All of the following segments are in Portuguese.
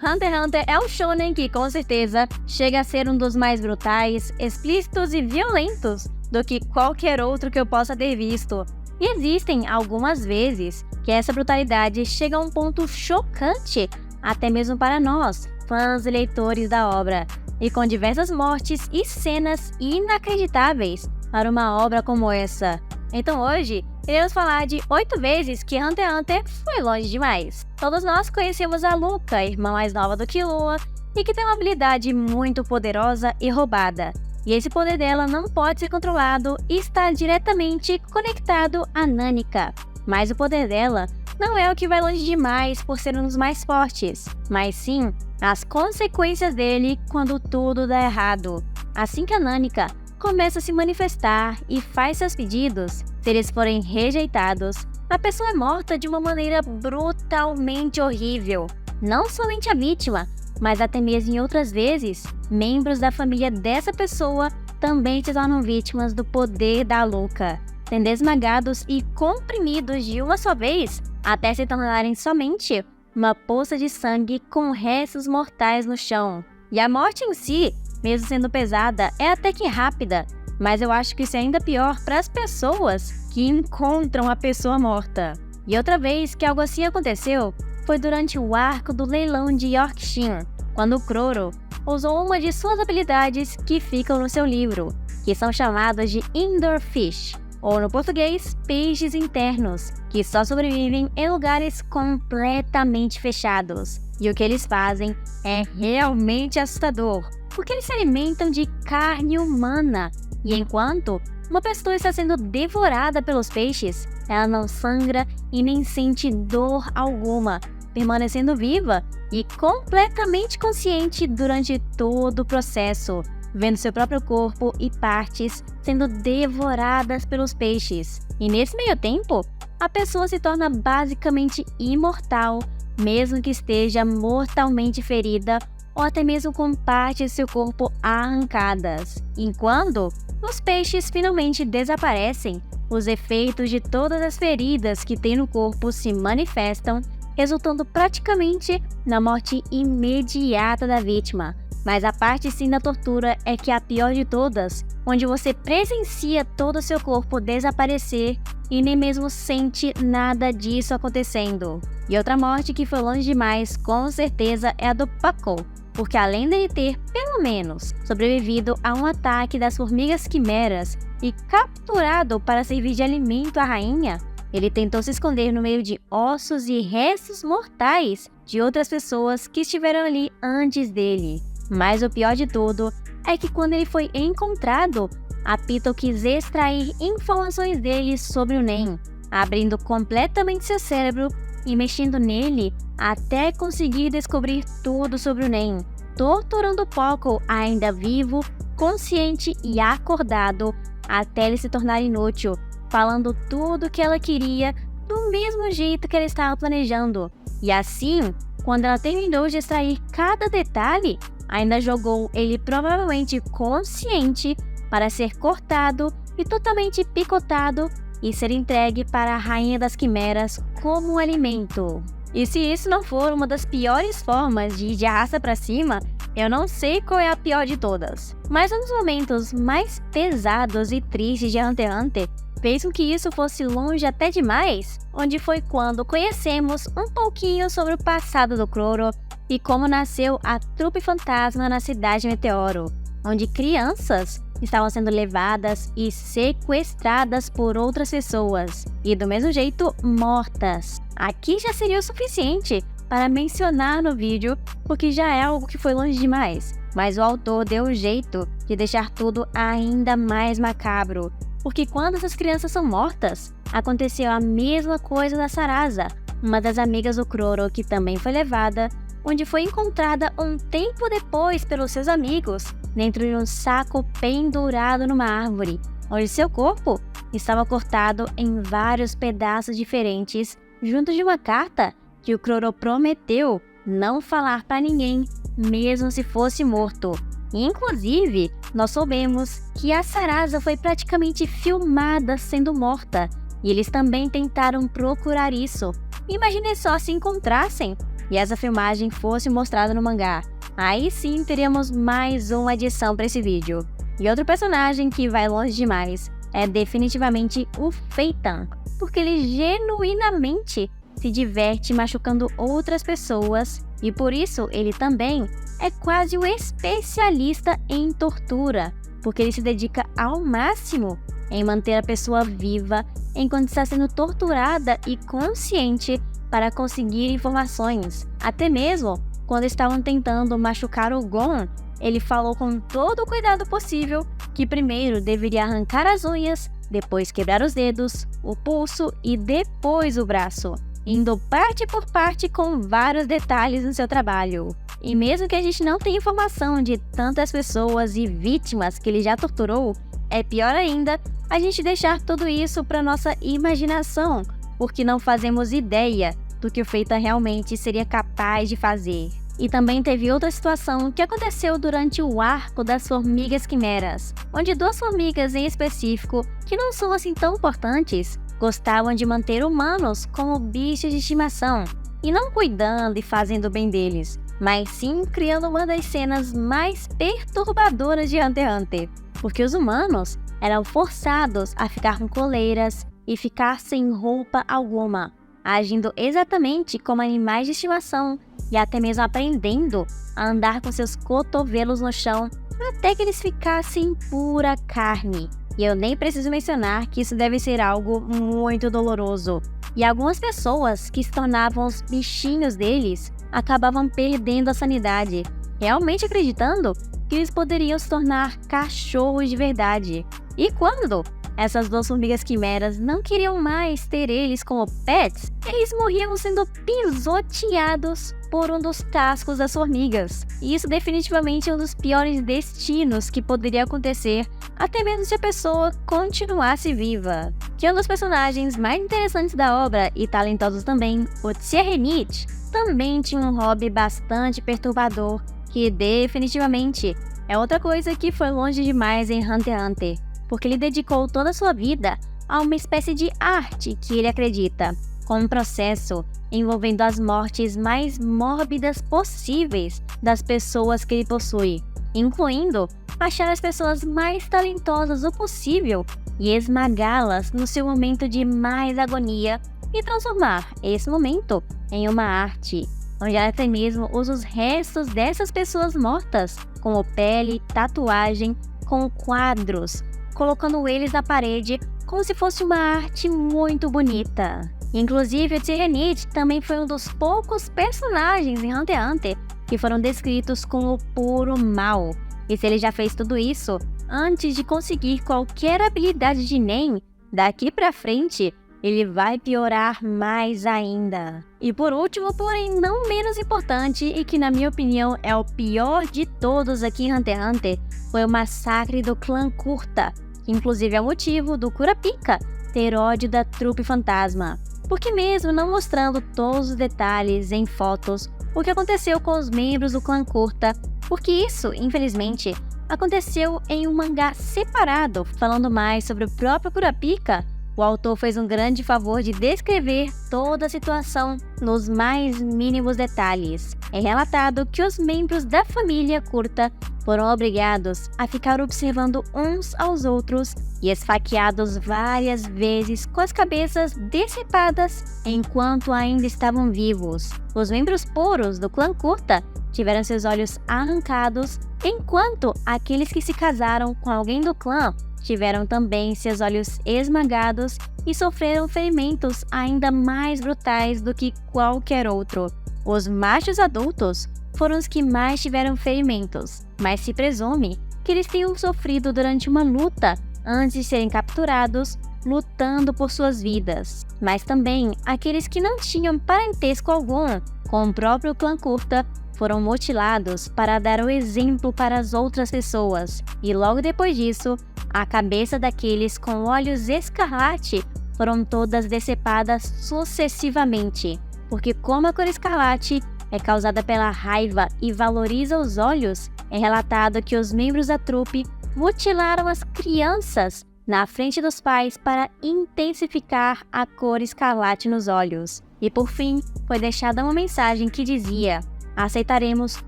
Hunter x Hunter é um shonen que, com certeza, chega a ser um dos mais brutais, explícitos e violentos do que qualquer outro que eu possa ter visto. E existem algumas vezes que essa brutalidade chega a um ponto chocante, até mesmo para nós, fãs e leitores da obra, e com diversas mortes e cenas inacreditáveis para uma obra como essa. Então hoje, iremos falar de 8 vezes que Hunter x Hunter foi longe demais. Todos nós conhecemos a Luca, irmã mais nova do que Lua, e que tem uma habilidade muito poderosa e roubada. E esse poder dela não pode ser controlado e está diretamente conectado a Nanika. Mas o poder dela não é o que vai longe demais por ser um dos mais fortes, mas sim as consequências dele quando tudo dá errado. Assim que a Nanika começa a se manifestar e faz seus pedidos, se eles forem rejeitados, a pessoa é morta de uma maneira brutalmente horrível. Não somente a vítima, mas até mesmo em outras vezes, membros da família dessa pessoa também se tornam vítimas do poder da Luca, sendo esmagados e comprimidos de uma só vez, até se tornarem somente uma poça de sangue com restos mortais no chão. E a morte em si, mesmo sendo pesada, é até que rápida, mas eu acho que isso é ainda pior para as pessoas que encontram a pessoa morta. E outra vez que algo assim aconteceu foi durante o arco do leilão de Yorkshin, quando o Croro usou uma de suas habilidades que ficam no seu livro, que são chamados de Indoor Fish, ou no português, peixes internos, que só sobrevivem em lugares completamente fechados. E o que eles fazem é realmente assustador, porque eles se alimentam de carne humana, e enquanto uma pessoa está sendo devorada pelos peixes, ela não sangra e nem sente dor alguma, permanecendo viva e completamente consciente durante todo o processo, vendo seu próprio corpo e partes sendo devoradas pelos peixes. E nesse meio tempo, a pessoa se torna basicamente imortal, mesmo que esteja mortalmente ferida ou até mesmo com partes de seu corpo arrancadas. Enquanto os peixes finalmente desaparecem, os efeitos de todas as feridas que tem no corpo se manifestam, resultando praticamente na morte imediata da vítima. Mas a parte sim da tortura é que é a pior de todas, onde você presencia todo o seu corpo desaparecer e nem mesmo sente nada disso acontecendo. E outra morte que foi longe demais, com certeza, é a do Paco, porque além dele ter, pelo menos, sobrevivido a um ataque das formigas quimeras e capturado para servir de alimento à rainha, ele tentou se esconder no meio de ossos e restos mortais de outras pessoas que estiveram ali antes dele. Mas o pior de tudo é que quando ele foi encontrado, a Pito quis extrair informações dele sobre o Nen, abrindo completamente seu cérebro e mexendo nele até conseguir descobrir tudo sobre o Nen, torturando Poco ainda vivo, consciente e acordado até ele se tornar inútil, falando tudo o que ela queria do mesmo jeito que ela estava planejando. E assim, quando ela terminou de extrair cada detalhe, ainda jogou ele provavelmente consciente para ser cortado e totalmente picotado e ser entregue para a Rainha das Quimeras como um alimento. E se isso não for uma das piores formas de ir de arrasta pra cima, eu não sei qual é a pior de todas. Mas um dos momentos mais pesados e tristes de Hunter x Hunter fez com que isso fosse longe até demais, onde foi quando conhecemos um pouquinho sobre o passado do Croro e como nasceu a trupe fantasma na cidade Meteoro, onde crianças estavam sendo levadas e sequestradas por outras pessoas, e do mesmo jeito mortas. Aqui já seria o suficiente para mencionar no vídeo, porque já é algo que foi longe demais, mas o autor deu um jeito de deixar tudo ainda mais macabro, porque quando essas crianças são mortas, aconteceu a mesma coisa da Sarasa, uma das amigas do Croro que também foi levada, onde foi encontrada um tempo depois pelos seus amigos, dentro de um saco pendurado numa árvore, onde seu corpo estava cortado em vários pedaços diferentes, junto de uma carta que o Croro prometeu não falar para ninguém, mesmo se fosse morto. E, inclusive, nós soubemos que a Sarasa foi praticamente filmada sendo morta, e eles também tentaram procurar isso. Imagine só se encontrassem e essa filmagem fosse mostrada no mangá, aí sim teríamos mais uma adição para esse vídeo. E outro personagem que vai longe demais é definitivamente o Feitan, porque ele genuinamente se diverte machucando outras pessoas e por isso ele também é quase o especialista em tortura, porque ele se dedica ao máximo em manter a pessoa viva enquanto está sendo torturada e consciente para conseguir informações. Até mesmo quando estavam tentando machucar o Gon, ele falou com todo o cuidado possível que primeiro deveria arrancar as unhas, depois quebrar os dedos, o pulso e depois o braço, indo parte por parte com vários detalhes no seu trabalho. E mesmo que a gente não tenha informação de tantas pessoas e vítimas que ele já torturou, é pior ainda a gente deixar tudo isso para nossa imaginação, porque não fazemos ideia do que o Feitan realmente seria capaz de fazer. E também teve outra situação que aconteceu durante o arco das formigas quimeras, onde duas formigas em específico, que não são assim tão importantes, gostavam de manter humanos como bichos de estimação, e não cuidando e fazendo bem deles, mas sim criando uma das cenas mais perturbadoras de Hunter x Hunter, porque os humanos eram forçados a ficar com coleiras e ficar sem roupa alguma, agindo exatamente como animais de estimação e até mesmo aprendendo a andar com seus cotovelos no chão até que eles ficassem pura carne. E eu nem preciso mencionar que isso deve ser algo muito doloroso. E algumas pessoas que se tornavam os bichinhos deles acabavam perdendo a sanidade, realmente acreditando que eles poderiam se tornar cachorros de verdade. E quando essas duas formigas quimeras não queriam mais ter eles como pets, eles morriam sendo pisoteados por um dos cascos das formigas. E isso definitivamente é um dos piores destinos que poderia acontecer, até mesmo se a pessoa continuasse viva. Que um dos personagens mais interessantes da obra e talentosos também, o Tierenit, também tinha um hobby bastante perturbador, que definitivamente é outra coisa que foi longe demais em Hunter x Hunter, porque ele dedicou toda a sua vida a uma espécie de arte que ele acredita, com um processo envolvendo as mortes mais mórbidas possíveis das pessoas que ele possui, incluindo achar as pessoas mais talentosas o possível e esmagá-las no seu momento de mais agonia e transformar esse momento em uma arte, onde até mesmo usa os restos dessas pessoas mortas, como pele, tatuagem, com quadros, colocando eles na parede como se fosse uma arte muito bonita. Inclusive, o Tierenit também foi um dos poucos personagens em Hunter x Hunter que foram descritos como puro mal. E se ele já fez tudo isso antes de conseguir qualquer habilidade de Nen, daqui pra frente ele vai piorar mais ainda. E por último, porém não menos importante, e que na minha opinião é o pior de todos aqui em Hunter x Hunter, foi o massacre do clã Kurta, que inclusive é o motivo do Kurapika ter ódio da trupe fantasma. Porque mesmo não mostrando todos os detalhes em fotos, o que aconteceu com os membros do clã Kurta, porque isso, infelizmente, aconteceu em um mangá separado, falando mais sobre o próprio Kurapika, o autor fez um grande favor de descrever toda a situação nos mais mínimos detalhes. É relatado que os membros da família Kurta foram obrigados a ficar observando uns aos outros e esfaqueados várias vezes com as cabeças decepadas enquanto ainda estavam vivos. Os membros puros do clã Kurta tiveram seus olhos arrancados, enquanto aqueles que se casaram com alguém do clã tiveram também seus olhos esmagados e sofreram ferimentos ainda mais brutais do que qualquer outro. Os machos adultos foram os que mais tiveram ferimentos, mas se presume que eles tenham sofrido durante uma luta antes de serem capturados, lutando por suas vidas. Mas também aqueles que não tinham parentesco algum com o próprio clã Kurta foram mutilados para dar o exemplo para as outras pessoas, e logo depois disso, a cabeça daqueles com olhos escarlate foram todas decepadas sucessivamente, porque como a cor escarlate é causada pela raiva e valoriza os olhos, é relatado que os membros da trupe mutilaram as crianças na frente dos pais para intensificar a cor escarlate nos olhos. E por fim, foi deixada uma mensagem que dizia: aceitaremos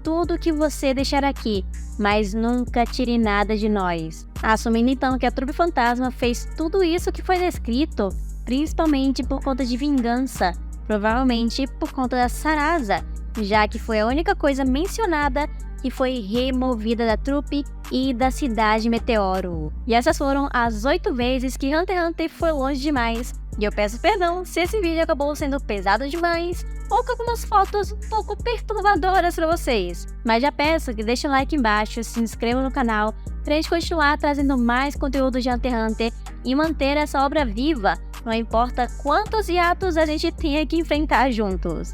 tudo que você deixar aqui, mas nunca tire nada de nós. Assumindo então que a trupe fantasma fez tudo isso que foi descrito, principalmente por conta de vingança, provavelmente por conta da Sarasa, já que foi a única coisa mencionada que foi removida da trupe e da cidade Meteoro. E essas foram as 8 vezes que Hunter x Hunter foi longe demais. E eu peço perdão se esse vídeo acabou sendo pesado demais ou com algumas fotos um pouco perturbadoras para vocês. Mas já peço que deixe um like embaixo, se inscreva no canal para a gente continuar trazendo mais conteúdo de Hunter x Hunter e manter essa obra viva, não importa quantos hiatos a gente tenha que enfrentar juntos.